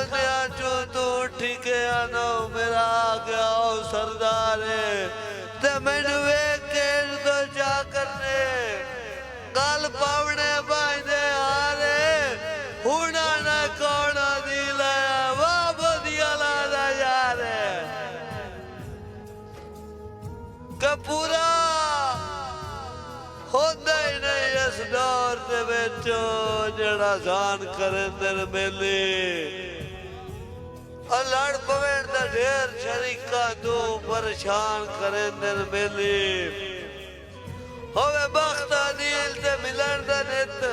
बंदिया चू तू ठीक है आनो मेरा आ गया ओ सरदार ते मैनू वेख के तो जा करने गल पावने बांधे हारे हुणा ना कौन दी लाया वाह बदिया लादा यार के पूरा होंदा ही नहीं इस दौर दे विचो जड़ा जान करे तेरे मेले लड़ पवेण दा ढेर शरीका तू परेशान करे तेरे मेले होवे बख्त दिल ते मिलन दा नित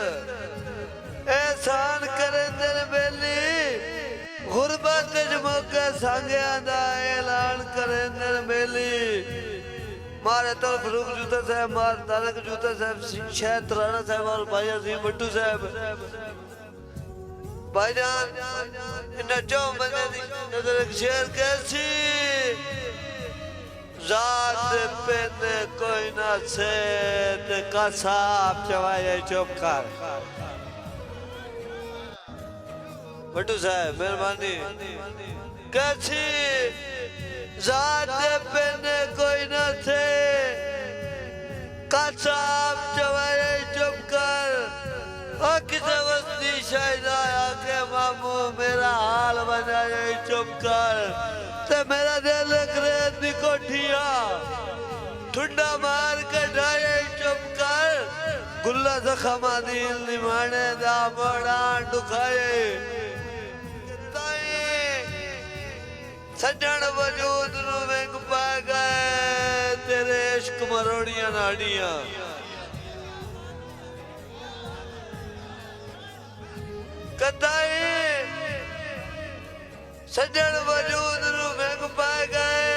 एहसान करे तेरे मेले गुरबत च मौके सांगिया दा ऐलान करे तेरे मेले मारे तो फरूक जूता साहब मार तारक जूता साहब शायद राणा साहब और भाई अजीम भट्टू साहब भाईजान नचो बंदे दी नजर एक शेर कैसी जात पे कोई ना से ते कसाब चवाए चुप कर भट्टू साहब मेहरबानी कैसी जात पे कोई न थे कसाब चवाए चुप कर और किसे वस्ती शायद आया के मामू मेरा हाल बनाए चुप कर ते मेरा दिल रेत दी कोठिया ठुंडा मार के ढाए चुप कर गुल्ला जखमा दिल निमाने दा बड़ा दुखाए सज्जन वजूद नू वेख पा गए तेरे इश्क मरोड़ियां नाड़ियां कताई सज्जन वजूद नू वेख पा गए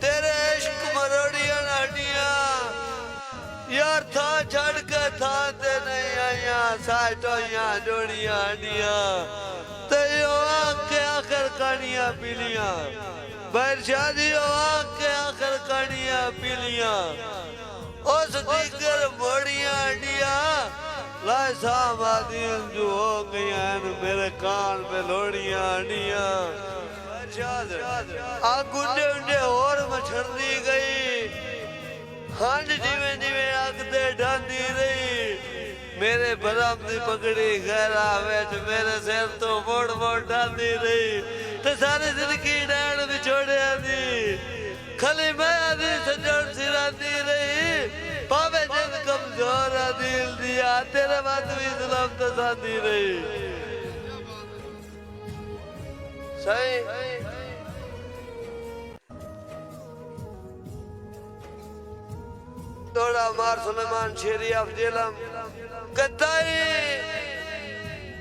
तेरे इश्क मरोड़ियां नाड़ियां यार था छड़ के था ते नहीं आया साटोइयां जोड़ियां आडियां ते आके आखिर कहानियां पीलियां बैर शादी आके आखिर कहानियां पीलियां उस दीगर मोड़ियां आडियां लाए सामादिल जो हो गया मेरे कान पे लोड़ियां आडियां आ गुंडे उंडे और मछरदी गई हंड जिवें जिवें अग ते डांदी रही मेरे बरम दी पगड़ी गहरा विच मेरे सिर तो मोड़ मोड़ डालती रही ते सारी जिंदगी डैण विछोड़िया दी खली माया दी सजण सिरांदी रही पावे जिन कमजोर दिल दिया तेरे मत भी जुल्म तसांदी रही सही तोड़ा मार सुलेमान शेरी अफजेलम कताई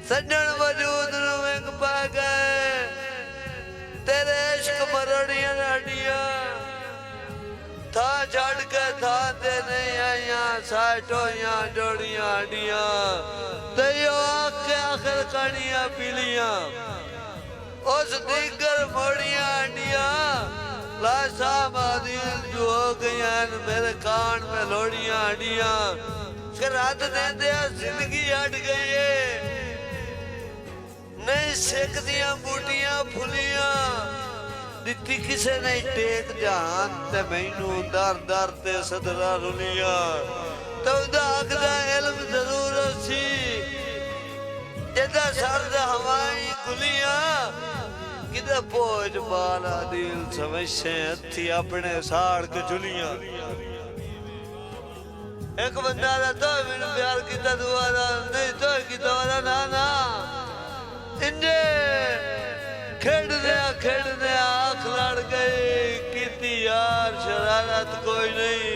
सज्जन वजूद नू वेख पा गए तेरे इश्क मरोड़ियां नाड़ियां था छड़ के था ते नहीं आइया साटोइयां जोड़ियां आडियां ते आके आखिर कहानियां पीलियां उस दीगर मोड़ियां आडियां लाशा मादिल जो हो गया मेरे कान में लोड़ियां आडियां रात दे दिया जिंदगी हट गई है नहीं सिख दिया बूटियां फुलियां दिती किसे नहीं टेक जान ते मैनू दर दर ते सदरा रुलियां तो हक दा इल्म जरूर सी जेदा सर्द हवाई गुलियां किदे बोझ बाला दिल समझे हथी अपने साड़ के झुलियां एक बंदा तो मैंने प्यार किया दोबारा नहीं तो की दोबारा ना ना इन्ने खेड़ने आँख लड़ गई की यार शरारत कोई नहीं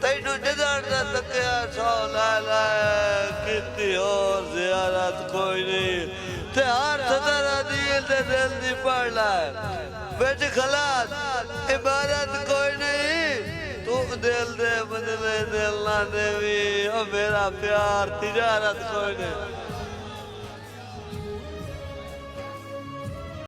तैनू जदर दा तकिया सौ ला ला की और जियारत कोई नहीं ते हर सदरा दिल दी पढ़ ला बेच खलास इबारत कोई नहीं तू दिल दे बदले दिल ना देवी ओ मेरा प्यार तिजारत कोई नहीं